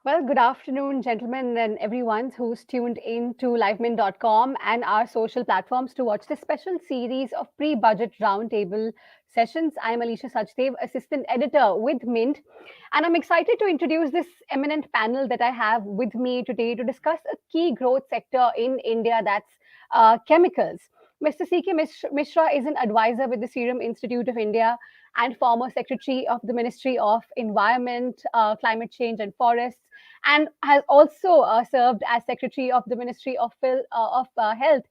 Well, good afternoon, gentlemen, and everyone who's tuned in to livemint.com and our social platforms to watch this special series of pre budget roundtable sessions. I'm Alicia Sachdev, assistant editor with Mint, and I'm excited to introduce this eminent panel that I have with me today to discuss a key growth sector in India, that's chemicals. Mr. C.K. Mishra is an advisor with the Serum Institute of India and former secretary of the Ministry of Environment, Climate Change and Forests, and has also served as secretary of the Ministry of Health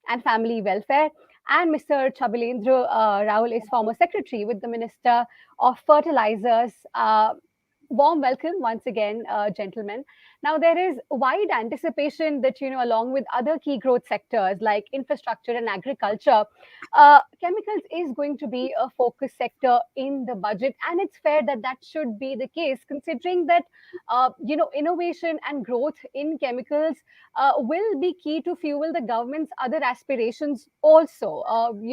and Family Welfare. And Mr. Chabilendra Raul is former secretary with the Minister of Fertilizers. Warm welcome once again, gentlemen. Now, there is wide anticipation that, along with other key growth sectors like infrastructure and agriculture, chemicals is going to be a focus sector in the budget. And it's fair that that should be the case, considering that, innovation and growth in chemicals will be key to fuel the government's other aspirations also,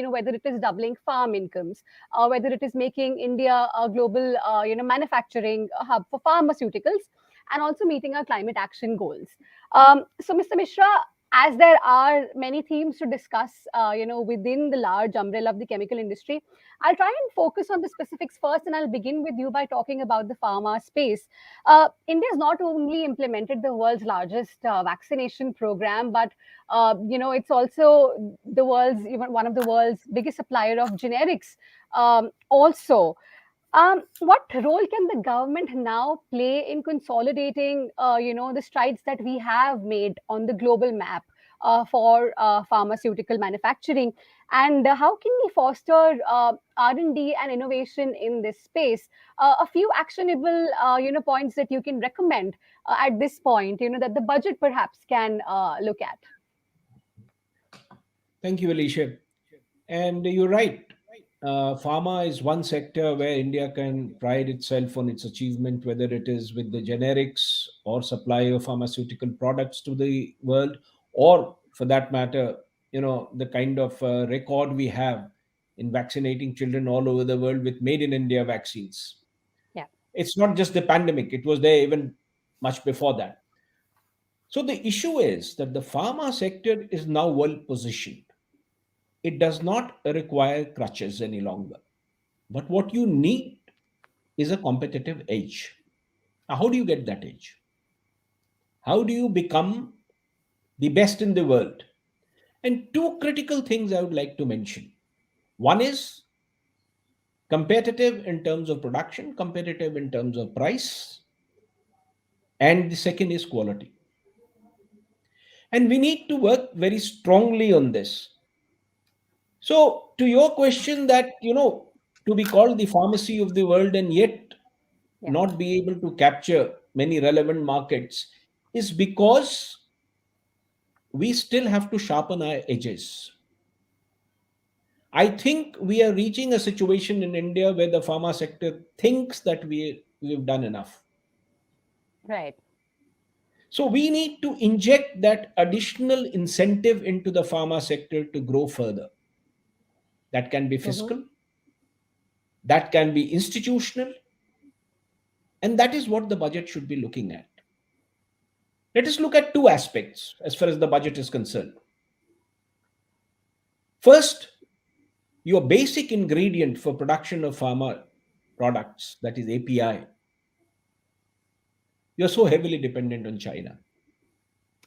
whether it is doubling farm incomes, whether it is making India a global, manufacturing hub for pharmaceuticals, and also meeting our climate action goals. So, Mr. Mishra, as there are many themes to discuss, within the large umbrella of the chemical industry, I'll try and focus on the specifics first, and I'll begin with you by talking about the pharma space. India has not only implemented the world's largest vaccination program, but it's also the world's even one of the world's biggest supplier of generics. Also, what role can the government now play in consolidating, the strides that we have made on the global map for pharmaceutical manufacturing, and how can we foster R&D and innovation in this space? A few actionable, points that you can recommend at this point, that the budget perhaps can look at. Thank you, Alicia. And you're right. Pharma is one sector where India can pride itself on its achievement, whether it is with the generics or supply of pharmaceutical products to the world, or for that matter, the kind of record we have in vaccinating children all over the world with made in India vaccines. Yeah. It's not just the pandemic, it was there even much before that. So the issue is that the pharma sector is now well positioned. It does not require crutches any longer. But what you need is a competitive edge. Now, how do you get that edge? How do you become the best in the world? And two critical things I would like to mention. One is competitive in terms of production, competitive in terms of price, and the second is quality. And we need to work very strongly on this. So, to your question that, to be called the pharmacy of the world and yet Yeah. not be able to capture many relevant markets is because we still have to sharpen our edges. I think we are reaching a situation in India where the pharma sector thinks that we've done enough. Right. So we need to inject that additional incentive into the pharma sector to grow further. That can be Hmm. fiscal, that can be institutional, and that is what the budget should be looking at. Let us look at two aspects as far as the budget is concerned. First, your basic ingredient for production of pharma products, that is API, you're so heavily dependent on China.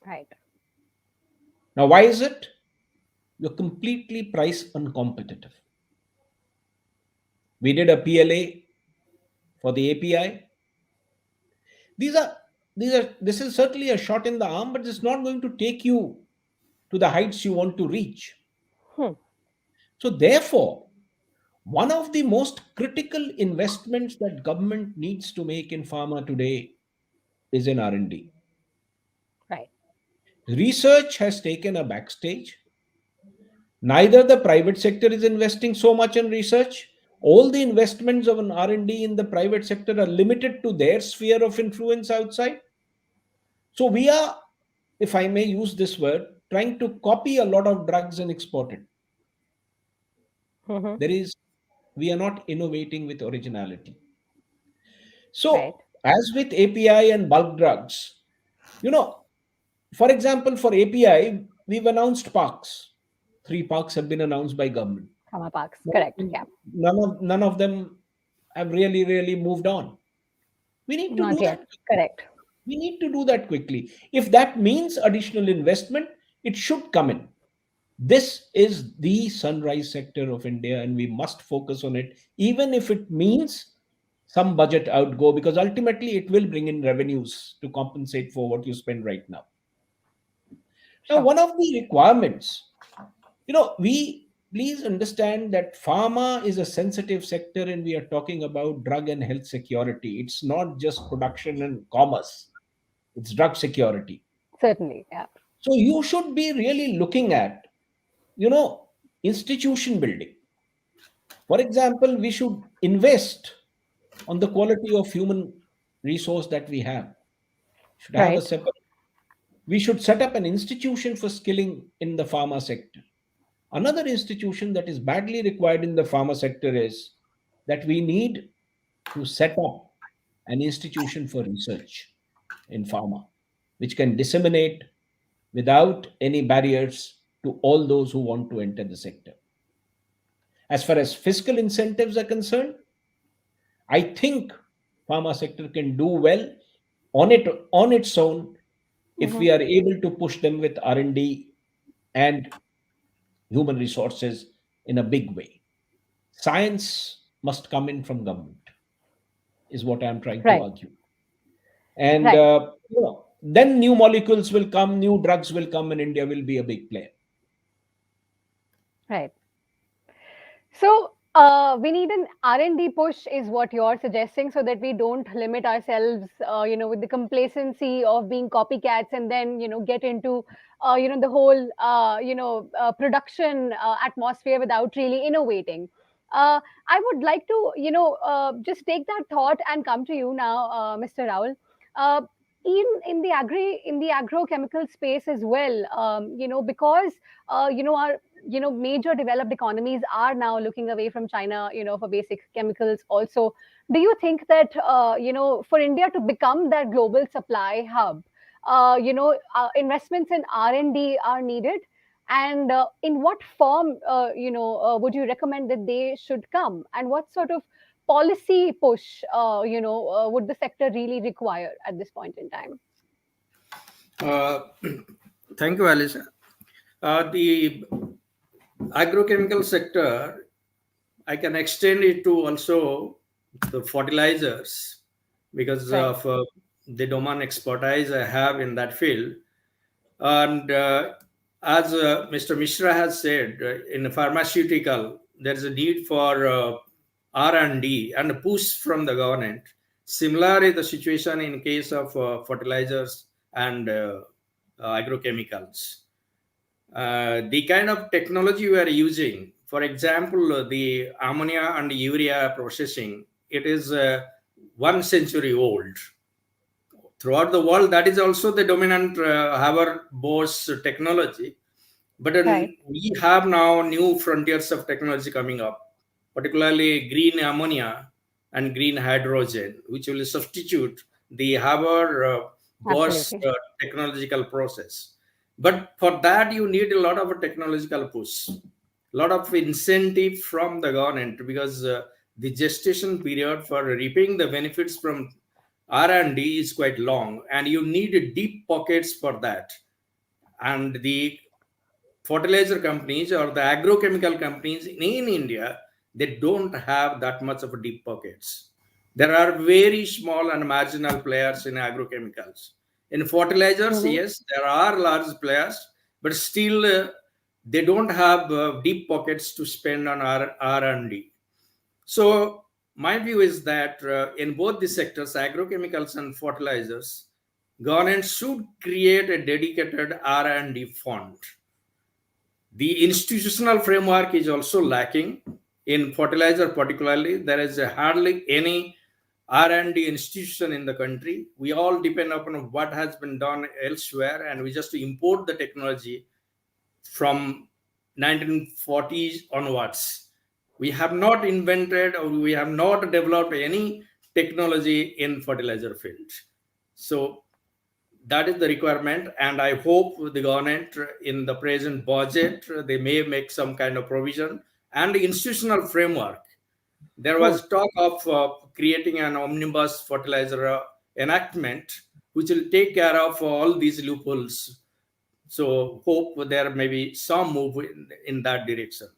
Right. Now, why is it? You're completely price uncompetitive. We did a PLA for the API. These are this is certainly a shot in the arm, but it's not going to take you to the heights you want to reach. Hmm. So therefore, one of the most critical investments that government needs to make in pharma today is in R&D. Right. Research has taken a backstage. Neither the private sector is investing so much in research. All the investments of an R&D in the private sector are limited to their sphere of influence outside. So we are, if I may use this word, trying to copy a lot of drugs and export it. Hmm. There is, we are not innovating with originality. Right. So as with API and bulk drugs, you know, for example, for API, we've announced parks. Three parks have been announced by government. Pharma parks. None Correct. Yeah. none of them have really moved on. We need to Not do yet. that. Correct. We need to do that quickly. If that means additional investment, it should come in. This is the sunrise sector of India, and we must focus on it, even if it means some budget outgo, because ultimately it will bring in revenues to compensate for what you spend right now. Now, Sure. one of the requirements, we please understand that pharma is a sensitive sector and we are talking about drug and health security. It's not just production and commerce, it's drug security. Certainly. Yeah. So you should be really looking at, you know, institution building. For example, we should invest on the quality of human resource that we have. Should have a Right. separate. We should set up an institution for skilling in the pharma sector. Another institution that is badly required in the pharma sector is that we need to set up an institution for research in pharma, which can disseminate without any barriers to all those who want to enter the sector. As far as fiscal incentives are concerned, I think pharma sector can do well on its own if Hmm. we are able to push them with R&D and human resources in a big way. Science must come in from government, is what I'm trying to Right. argue. And Right. then new molecules will come, new drugs will come, and India will be a big player. Right. So we need an R&D push, is what you're suggesting, so that we don't limit ourselves, with the complacency of being copycats, and then get into, the whole, production atmosphere without really innovating. I would like to, just take that thought and come to you now, Mr. Raul. Uh, in the agrochemical space as well, because our major developed economies are now looking away from China, for basic chemicals also. Do you think that for India to become that global supply hub, investments in R&D are needed? And in what form would you recommend that they should come, and what sort of policy push would the sector really require at this point in time? Uh, Thank you, Alice. The agrochemical sector, I can extend it to also the fertilizers because Right. of the domain expertise I have in that field. And as Mr. Mishra has said, in pharmaceutical, there is a need for R&D and a push from the government. Similar is the situation in case of fertilizers and agrochemicals. The kind of technology we are using, for example, the ammonia and urea processing, it is 1 century old. Throughout the world, that is also the dominant Haber-Bosch technology. But Right. we have now new frontiers of technology coming up, particularly green ammonia and green hydrogen, which will substitute the Haber-Bosch Absolutely. technological process. But for that, you need a lot of technological push, a lot of incentive from the government because the gestation period for reaping the benefits from R&D is quite long, and you need deep pockets for that. And the fertilizer companies or the agrochemical companies in India, they don't have that much of a deep pockets. There are very small and marginal players in agrochemicals. In fertilizers, Hmm. yes, there are large players, but still they don't have deep pockets to spend on R&D. So my view is that in both the sectors, agrochemicals and fertilizers, government should create a dedicated R&D fund. The institutional framework is also lacking. In fertilizer particularly, there is hardly any R&D institution in the country. We all depend upon what has been done elsewhere, and we just import the technology from 1940s onwards. We have not invented or we have not developed any technology in fertilizer field. So that is the requirement, and I hope the government in the present budget they may make some kind of provision and institutional framework. There Hmm. was talk of creating an omnibus fertilizer enactment which will take care of all these loopholes. So hope there may be some move in that direction.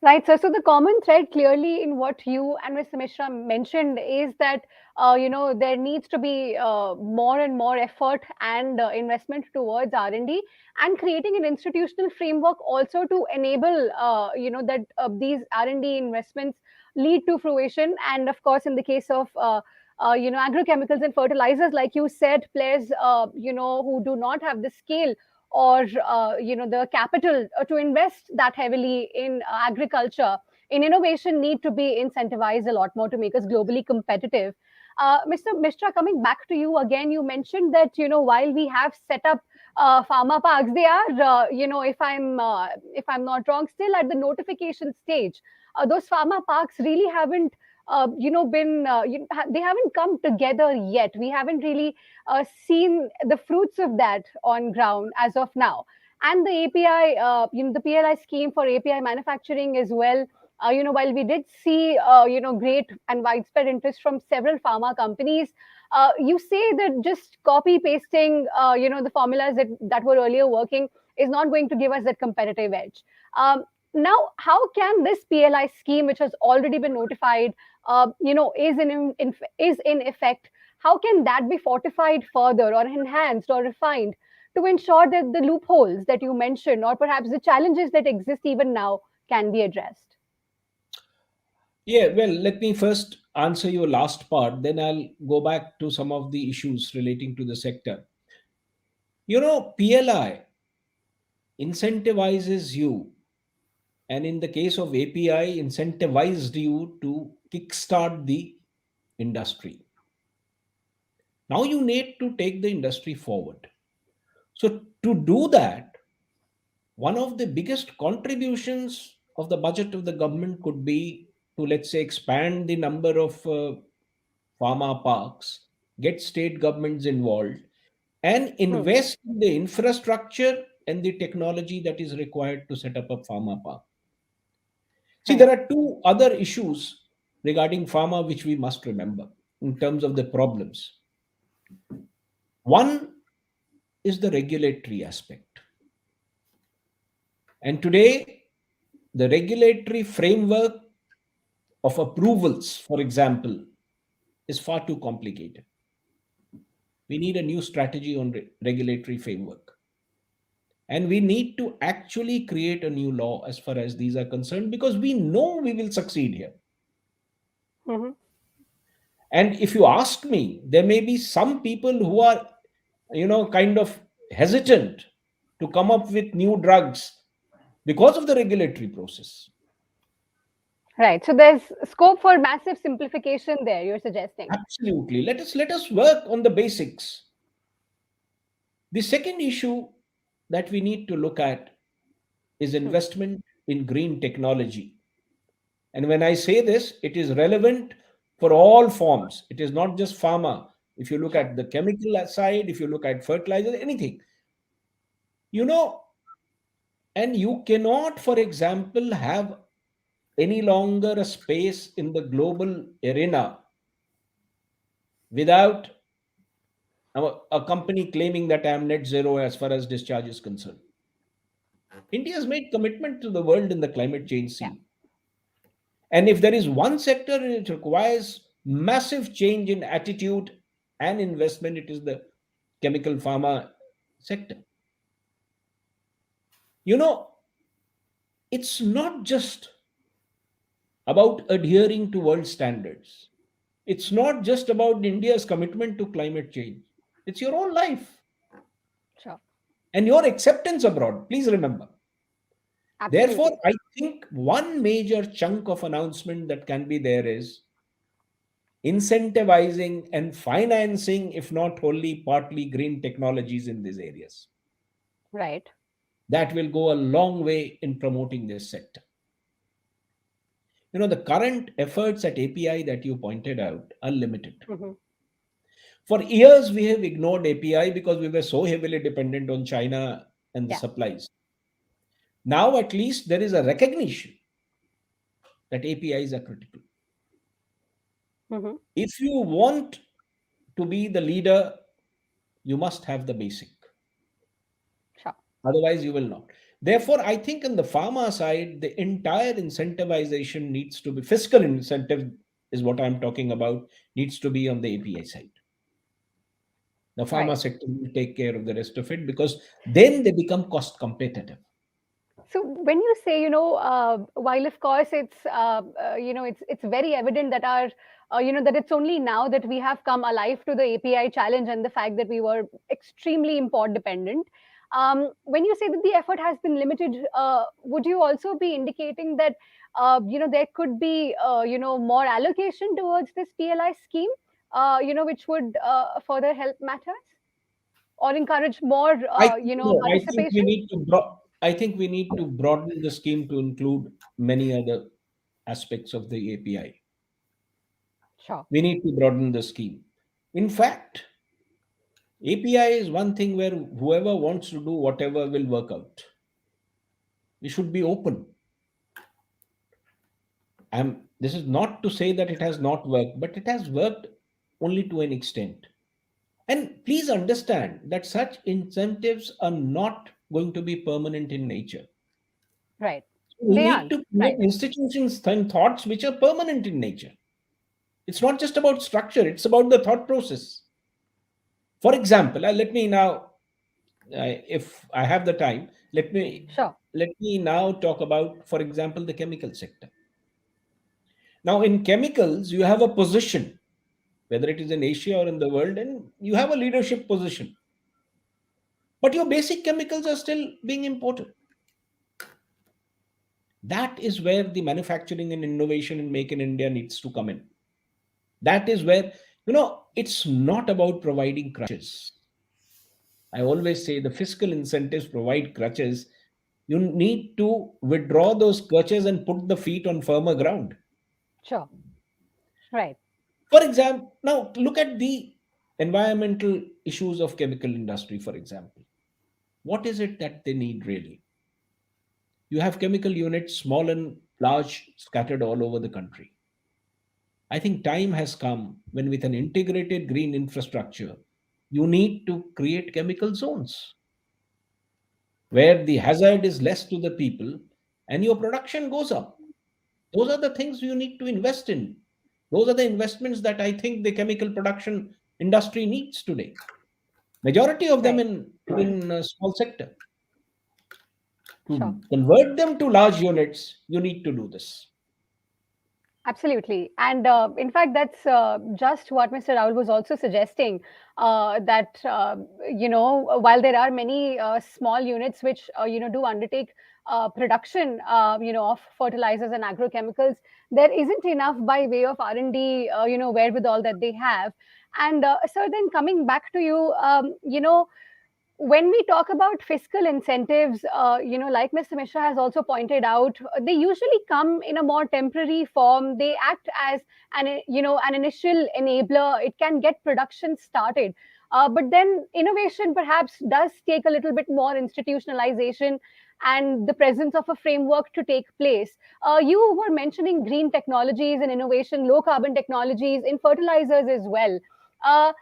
Right, sir. So the common thread clearly in what you and Mr. Mishra mentioned is that there needs to be more and more effort and investment towards R and D, and creating an institutional framework also to enable that these R and D investments lead to fruition. And of course, in the case of agrochemicals and fertilizers, like you said, players who do not have the scale or the capital to invest that heavily in agriculture, in innovation, need to be incentivized a lot more to make us globally competitive. Mr. Mishra, coming back to you again, you mentioned that while we have set up pharma parks, they are if I'm not wrong, still at the notification stage. Those pharma parks really haven't been they haven't come together yet. We haven't really seen the fruits of that on ground as of now. And the API, the PLI scheme for API manufacturing as well. While we did see, great and widespread interest from several pharma companies, you say that just copy pasting, the formulas that were earlier working is not going to give us that competitive edge. Now, how can this PLI scheme, which has already been notified, is in effect, how can that be fortified further or enhanced or refined to ensure that the loopholes that you mentioned, or perhaps the challenges that exist even now, can be addressed? Yeah, well, let me first answer your last part, then I'll go back to some of the issues relating to the sector. PLI incentivizes you, and in the case of API, incentivized you to kickstart the industry. Now you need to take the industry forward. So, to do that, one of the biggest contributions of the budget of the government could be to, let's say, expand the number of pharma parks, get state governments involved, and Hmm. invest in the infrastructure and the technology that is required to set up a pharma park. See, Right. there are two other issues regarding pharma which we must remember in terms of the problems. One is the regulatory aspect. And today, the regulatory framework of approvals, for example, is far too complicated. We need a new strategy on regulatory framework. And we need to actually create a new law as far as these are concerned, because we know we will succeed here. Hmm. And if you ask me, there may be some people who are, kind of hesitant to come up with new drugs because of the regulatory process. Right. So there's scope for massive simplification there, you're suggesting. Absolutely. Let us work on the basics. The second issue that we need to look at is Hmm. investment in green technology. And when I say this, it is relevant for all forms. It is not just pharma. If you look Sure. at the chemical side, if you look at fertilizer, anything, you know, and you cannot, for example, have any longer a space in the global arena without a company claiming that I am net zero as far as discharge is concerned. India has made commitment to the world in the climate change Yeah. scene. And if there is one sector which requires massive change in attitude and investment, it is the chemical pharma sector. You know, it's not just about adhering to world standards. It's not just about India's commitment to climate change. It's your own life Sure. and your acceptance abroad. Please remember. Therefore, Absolutely. I think one major chunk of announcement that can be there is incentivizing and financing, if not wholly, partly green technologies in these areas. Right. That will go a long way in promoting this sector. The current efforts at API that you pointed out are limited. Hmm. For years, we have ignored API because we were so heavily dependent on China and the Yeah. supplies. Now, at least, there is a recognition that APIs are critical. Hmm. If you want to be the leader, you must have the basic. Sure. Otherwise, you will not. Therefore, I think on the pharma side, the entire incentivization needs to be fiscal incentive, is what I'm talking about, needs to be on the API side. The pharma Right. sector will take care of the rest of it because then they become cost competitive. So when you say, while of course it's very evident that that it's only now that we have come alive to the API challenge and the fact that we were extremely import dependent. When you say that the effort has been limited, would you also be indicating that there could be more allocation towards this PLI scheme, which would further help matters or encourage more I think no. participation? I think we need to broaden the scheme to include many other aspects of the API. Sure. We need to broaden the scheme. In fact, API is one thing where whoever wants to do whatever will work out. We should be open. This is not to say that it has not worked, but it has worked only to an extent. And please understand that such incentives are not going to be permanent in nature. Right. We They need aren't. to create Right. institutions and thoughts which are permanent in nature. It's not just about structure, it's about the thought process. For example, let me now, if I have the time, Sure. let me now talk about, for example, the chemical sector. Now, in chemicals, you have a position, whether it is in Asia or in the world, and you have a leadership position. But your basic chemicals are still being imported. That is where the manufacturing and innovation in Make in India needs to come in. That is where, it's not about providing crutches. I always say the fiscal incentives provide crutches. You need to withdraw those crutches and put the feet on firmer ground. Sure. Right. For example, now look at the environmental issues of chemical industry, for example. What is it that they need really? You have chemical units, small and large, scattered all over the country. I think time has come when, with an integrated green infrastructure, you need to create chemical zones where the hazard is less to the people and your production goes up. Those are the things you need to invest in. Those are the investments that I think the chemical production industry needs today. Majority of them Right. in a small sector. Sure. To convert them to large units, you need to do this. Absolutely. And in fact, that's just what Mr. Raul was also suggesting, that, while there are many small units which, do undertake production, of fertilizers and agrochemicals, there isn't enough by way of R&D, wherewithal that they have. And so then coming back to you, when we talk about fiscal incentives, like Mr. Mishra has also pointed out, they usually come in a more temporary form. They act as an initial enabler. It can get production started. But then innovation perhaps does take a little bit more institutionalization and the presence of a framework to take place. You were mentioning green technologies and innovation, low carbon technologies in fertilizers as well. Uh,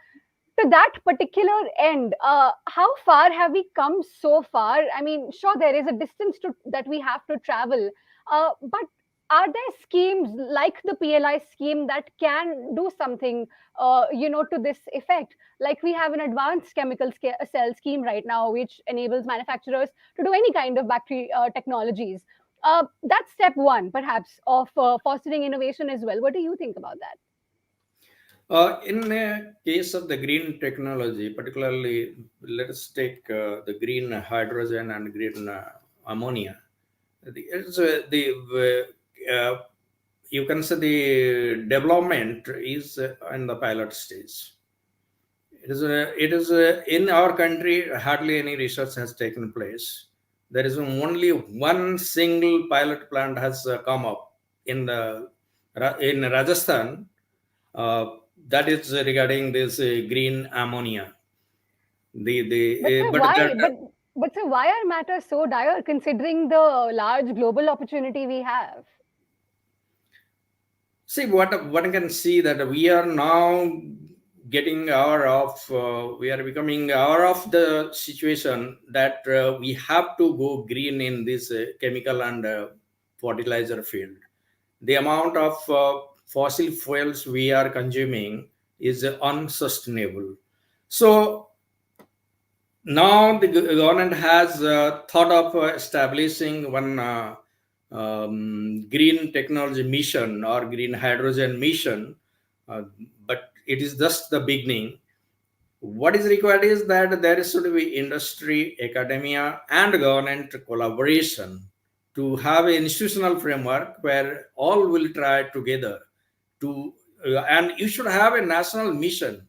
to that particular end, how far have we come so far? I mean, sure, there is a distance that we have to travel, but are there schemes like the PLI scheme that can do something, to this effect? Like we have an advanced chemical cell scheme right now, which enables manufacturers to do any kind of battery technologies. That's step one, perhaps, of fostering innovation as well. What do you think about that? In a case of the green technology, particularly, let us take the green hydrogen and green ammonia. The you can say the development is in the pilot stage. It is in our country hardly any research has taken place. There is only one single pilot plant has come up in the in Rajasthan. Uh, that is regarding this green ammonia. But The sir, but why? the, But sir, why are matters so dire considering the large global opportunity we have? see what one can see that we are now getting aware of. We are becoming aware of the situation that we have to go green in this chemical and fertilizer field. The amount of fossil fuels we are consuming is unsustainable. So now the government has thought of establishing one green technology mission or green hydrogen mission, uh, but it is just the beginning. What is required is that there should be industry, academia, and government collaboration to have an institutional framework where all will try together to, and you should have a national mission.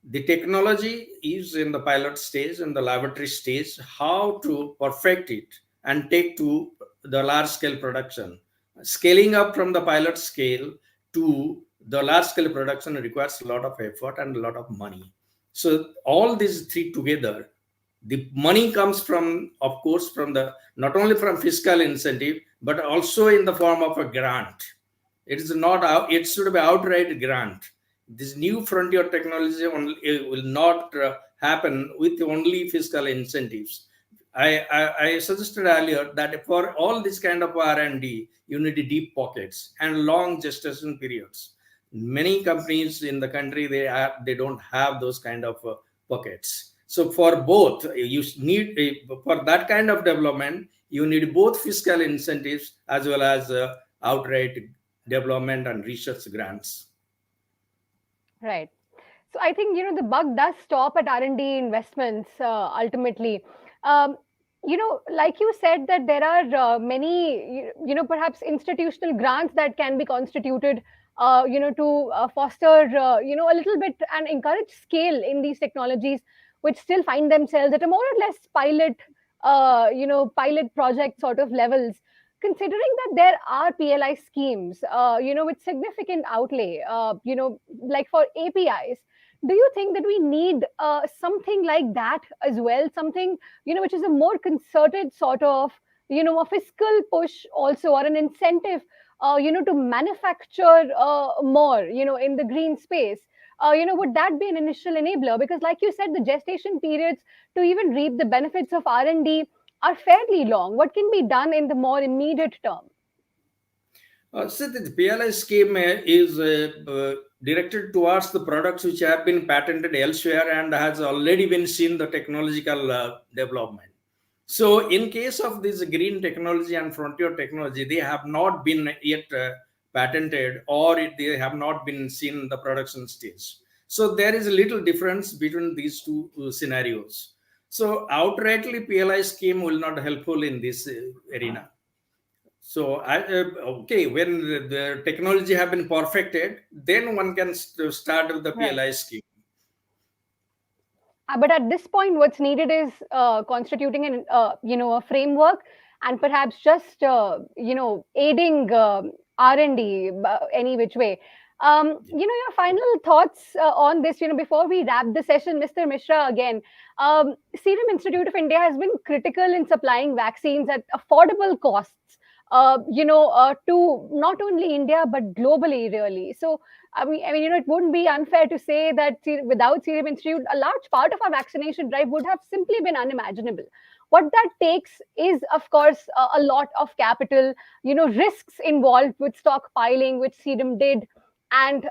The technology is in the pilot stage and the laboratory stage. How to perfect it and take to the large scale production. Scaling up from the pilot scale to the large scale production requires a lot of effort and a lot of money. So all these three together, the money comes from, of course, from the not only from fiscal incentive but also in the form of a grant. It is not out, it should be outright grant. This new frontier technology only, will not happen with only fiscal incentives. I suggested earlier that for all this kind of R&D, you need deep pockets and long gestation periods. Many companies in the country, they don't have those kind of pockets. So for both, you need for that kind of development, you need both fiscal incentives as well as outright development and research grants. Right. So I think the buck does stop at R&D investments ultimately. Um, like you said that there are many perhaps institutional grants that can be constituted to foster a little bit and encourage scale in these technologies which still find themselves at a more or less pilot project sort of levels. Considering that there are PLI schemes, with significant outlay, like for APIs, do you think that we need something like that as well? Something, which is a more concerted sort of, a fiscal push also, or an incentive, to manufacture more, in the green space. Would that be an initial enabler? Because, like you said, the gestation periods to even reap the benefits of R&D are fairly long. What can be done in the more immediate term? So the PLI scheme is directed towards the products which have been patented elsewhere and has already been seen the technological development. So in case of this green technology and frontier technology, they have not been yet patented or they have not been seen the production stage. So there is a little difference between these two scenarios. So outrightly PLI scheme will not helpful in this arena. So okay, when the technology have been perfected, then one can start with the Right. PLI scheme. But at this point, what's needed is constituting a framework, and perhaps just aiding R&D any which way. Your final thoughts on this, before we wrap the session, Mr. Mishra, again. Serum Institute of India has been critical in supplying vaccines at affordable costs, to not only India but globally, really. So it wouldn't be unfair to say that without Serum Institute, a large part of our vaccination drive would have simply been unimaginable. What that takes is, of course, a lot of capital, risks involved with stockpiling, which Serum did, and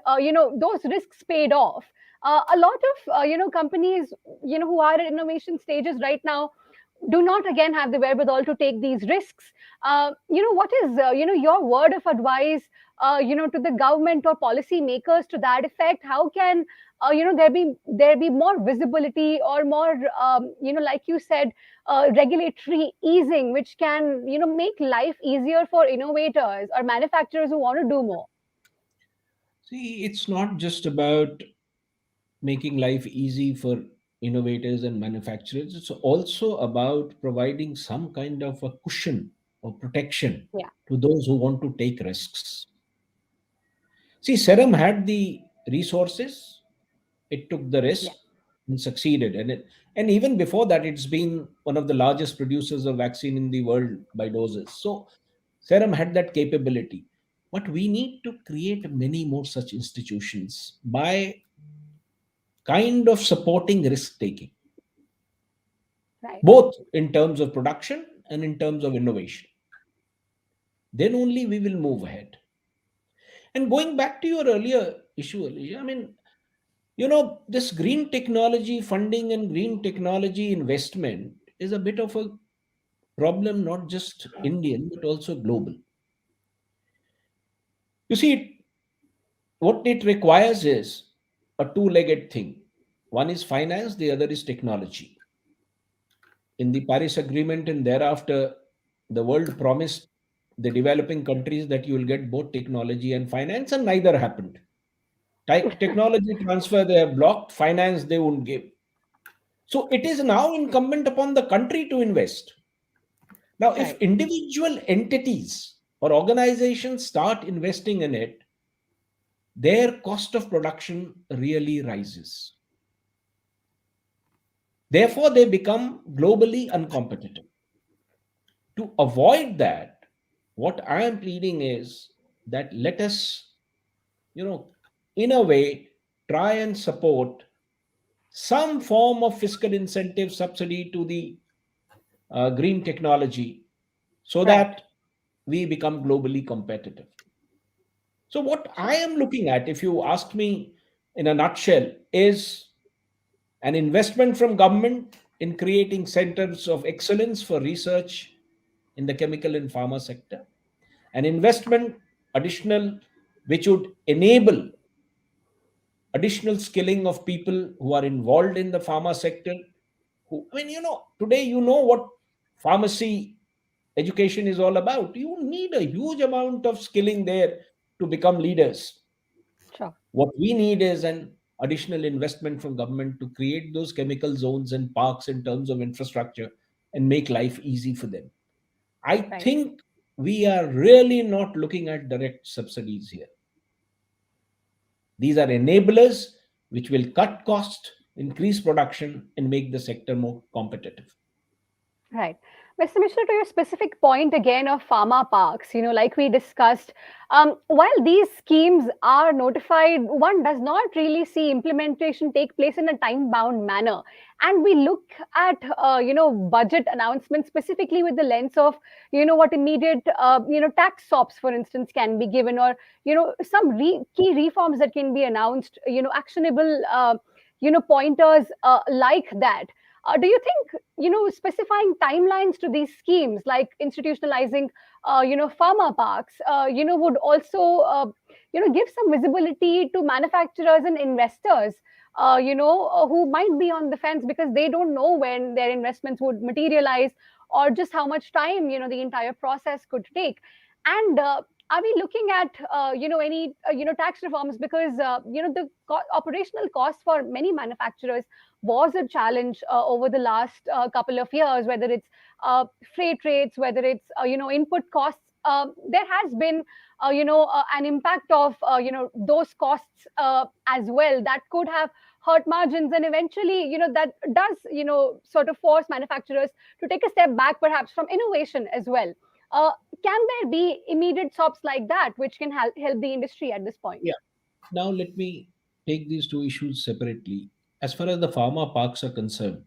those risks paid off. A lot of companies, who are at innovation stages right now, do not again have the wherewithal to take these risks. What is your word of advice to the government or policy makers to that effect? How can there be more visibility or more like you said, regulatory easing, which can make life easier for innovators or manufacturers who want to do more? See, it's not just about making life easy for innovators and manufacturers. It's also about providing some kind of a cushion or protection Yeah. to those who want to take risks. See, Serum had the resources, it took the risk Yeah. and succeeded. And even before that, it's been one of the largest producers of vaccine in the world by doses. So Serum had that capability. But we need to create many more such institutions by kind of supporting risk taking, Right. both in terms of production and in terms of innovation. Then only we will move ahead. And going back to your earlier issue, Alicia, I mean, this green technology funding and green technology investment is a bit of a problem, not just Indian, but also global. You see, what it requires is a two-legged thing. One is finance, the other is technology. In the Paris Agreement and thereafter, the world promised the developing countries that you will get both technology and finance, and neither happened. Technology transfer they have blocked, finance they won't give. So it is now incumbent upon the country to invest. Now, if Right. individual entities or organizations start investing in it, their cost of production really rises. Therefore, they become globally uncompetitive. To avoid that, what I am pleading is that let us, you know, in a way, try and support some form of fiscal incentive subsidy to the green technology so Right. that we become globally competitive. So, what I Sure. am looking at, if you ask me in a nutshell, is an investment from government in creating centers of excellence for research in the chemical and pharma sector, an investment additional which would enable additional skilling of people who are involved in the pharma sector. Who, I mean, today what pharmacy education is all about. You need a huge amount of skilling there to become leaders. Sure. What we need is an additional investment from government to create those chemical zones and parks in terms of infrastructure and make life easy for them. I Right. think we are really not looking at direct subsidies here. These are enablers which will cut cost, increase production, and make the sector more competitive. Right. Mr. Mishra, to your specific point again of pharma parks, like we discussed, while these schemes are notified, one does not really see implementation take place in a time bound manner. And we look at, budget announcements specifically with the lens of, what immediate, tax stops, for instance, can be given, or, some key reforms that can be announced, actionable, pointers like that. Do you think specifying timelines to these schemes like institutionalizing pharma parks would also give some visibility to manufacturers and investors who might be on the fence because they don't know when their investments would materialize, or just how much time the entire process could take. And are we looking at any tax reforms, because the operational costs for many manufacturers was a challenge over the last couple of years, whether it's freight rates, whether it's input costs. There has been an impact of those costs as well that could have hurt margins, and eventually that does sort of force manufacturers to take a step back perhaps from innovation as well. uh, can there be immediate stops like that which can help the industry at this point? Yeah. Now, let me take these two issues separately. As far as the pharma parks are concerned,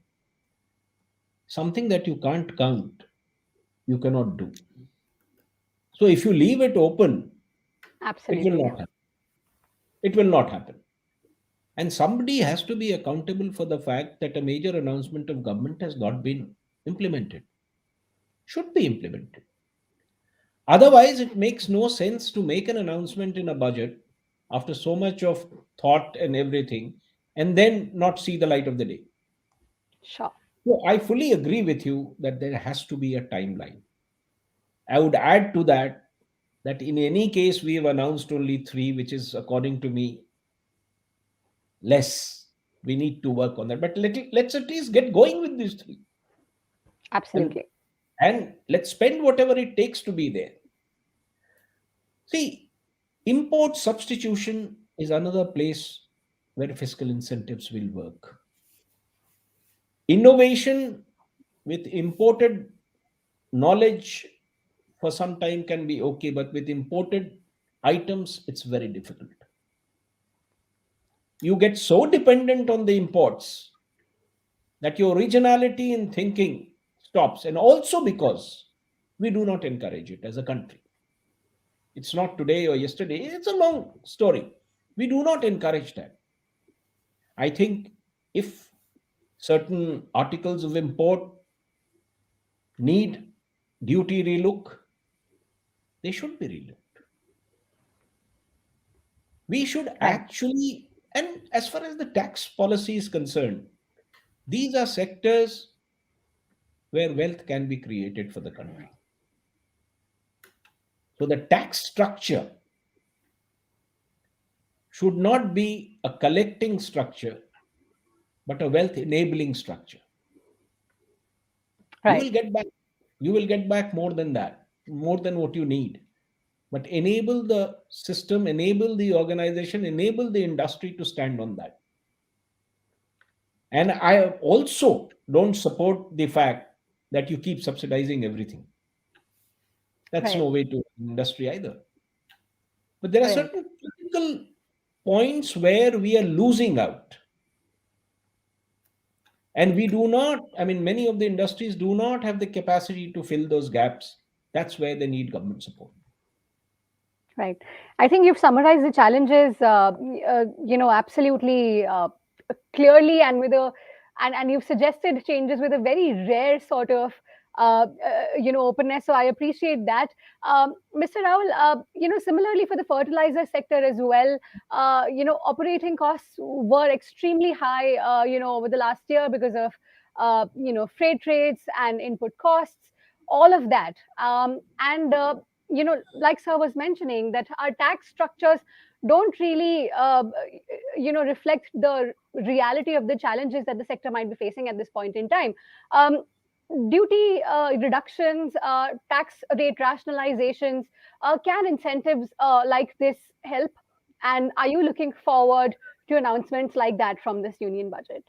something that you can't count, you cannot do. So, if you leave it open, it will Absolutely. not happen. It will not happen. And somebody has to be accountable for the fact that a major announcement of government has not been implemented, should be implemented. Otherwise, it makes no sense to make an announcement in a budget after so much of thought and everything and then not see the light of the day. Sure. So I fully agree with you that there has to be a timeline. I would add to that that in any case, we have announced only three, which is, according to me, less. We need to work on that. But let's at least get going with these three. And Absolutely. and let's spend whatever it takes to be there. See, import substitution is another place where fiscal incentives will work. Innovation with imported knowledge for some time can be okay, but with imported items, it's very difficult. You get so dependent on the imports that your originality in thinking stops, and also because we do not encourage it as a country. It's not today or yesterday, it's a long story. We do not encourage that. I think if certain articles of import need duty relook, they should be relooked. We should Right. actually, and as far as the tax policy is concerned, these are sectors where wealth can be created for the country. So the tax structure should not be a collecting structure, but a wealth enabling structure. You Right. will get back, you will get back more than that, more than what you need. But enable the system, enable the organization, enable the industry to stand on that. And I also don't support the fact that you keep subsidizing everything. That's Right. no way to industry either. But there are Right. certain critical points where we are losing out. And we do not, I mean, many of the industries do not have the capacity to fill those gaps. That's where they need government support. Right. I think you've summarized the challenges, absolutely clearly, and with a and you've suggested changes with a very rare sort of openness. So I appreciate that, Mr. Rahul. Similarly for the fertilizer sector as well, operating costs were extremely high, over the last year because of freight rates and input costs, all of that, and like sir was mentioning, that our tax structures don't really reflect the reality of the challenges that the sector might be facing at this point in time. um, Duty reductions, tax rate rationalizations, can incentives like this help, and are you looking forward to announcements like that from this union budget?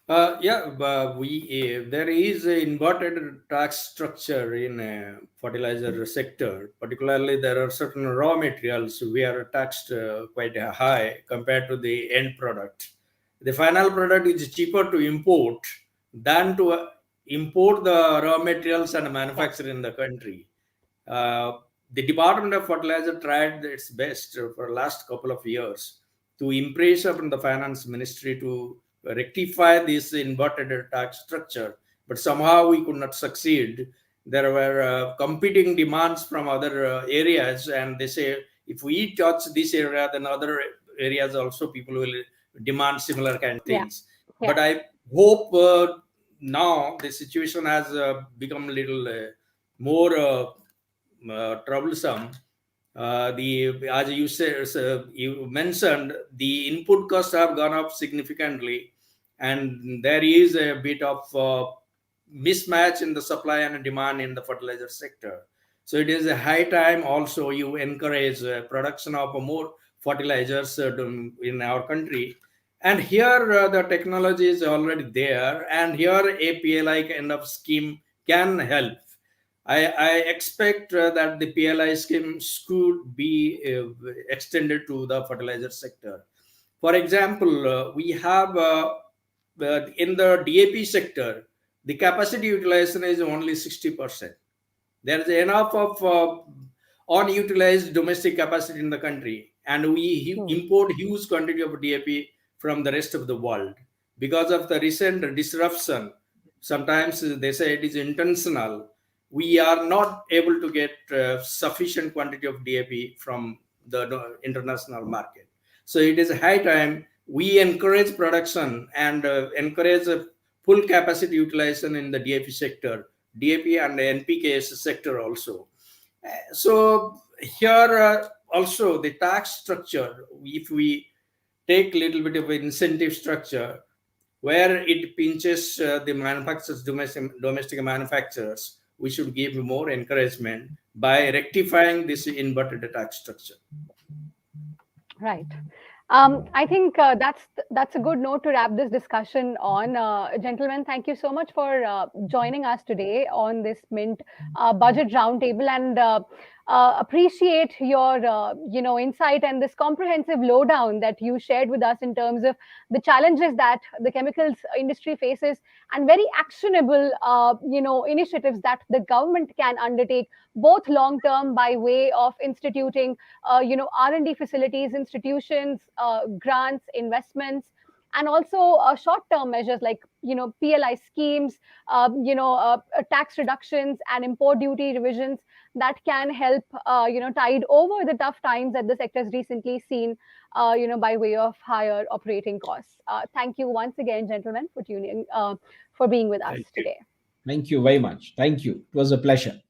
Yeah, we there is a inverted tax structure in fertilizer sector. Particularly, there are certain raw materials we are taxed quite high compared to the end product. The final product is cheaper to import than to import the raw materials and Yeah. manufacture in the country. Uh, the Department of Fertilizer tried its best for the last couple of years to impress upon the finance ministry to rectify this inverted tax structure, but somehow we could not succeed. There were competing demands from other areas, and they say if we touch this area, then other areas also people will demand similar kind of Yeah. things. Yeah. But I hope now the situation has become a little more troublesome. The as you said, you mentioned, the input costs have gone up significantly, and there is a bit of mismatch in the supply and demand in the fertilizer sector. So it is a high time also you encourage production of more fertilizers in our country. And here the technology is already there, and here a PLI kind of scheme can help. I expect that the PLI scheme should be extended to the fertilizer sector. For example, we have in the DAP sector, the capacity utilization is only 60%. There is enough of unutilized domestic capacity in the country, and we Hmm. import huge quantity of DAP from the rest of the world. Because of the recent disruption, sometimes they say it is intentional, we are not able to get sufficient quantity of DAP from the international market. So it is high time we encourage production and encourage full capacity utilization in the DAP sector, DAP and NPKs sector also. So here also the tax structure, if we take little bit of incentive structure, where it pinches the manufacturers, domestic manufacturers, we should give more encouragement by rectifying this inverted tax structure. Right. I think that's a good note to wrap this discussion on. Gentlemen, thank you so much for joining us today on this Mint budget roundtable, and appreciate your insight and this comprehensive lowdown that you shared with us in terms of the challenges that the chemicals industry faces, and very actionable initiatives that the government can undertake, both long term by way of instituting R&D facilities, institutions, grants, investments, and also short-term measures like PLI schemes, tax reductions and import duty revisions that can help tide over the tough times that the sector has recently seen, by way of higher operating costs. Thank you once again, gentlemen, for being with us Thank you. today. Thank you very much. Thank you. It was a pleasure.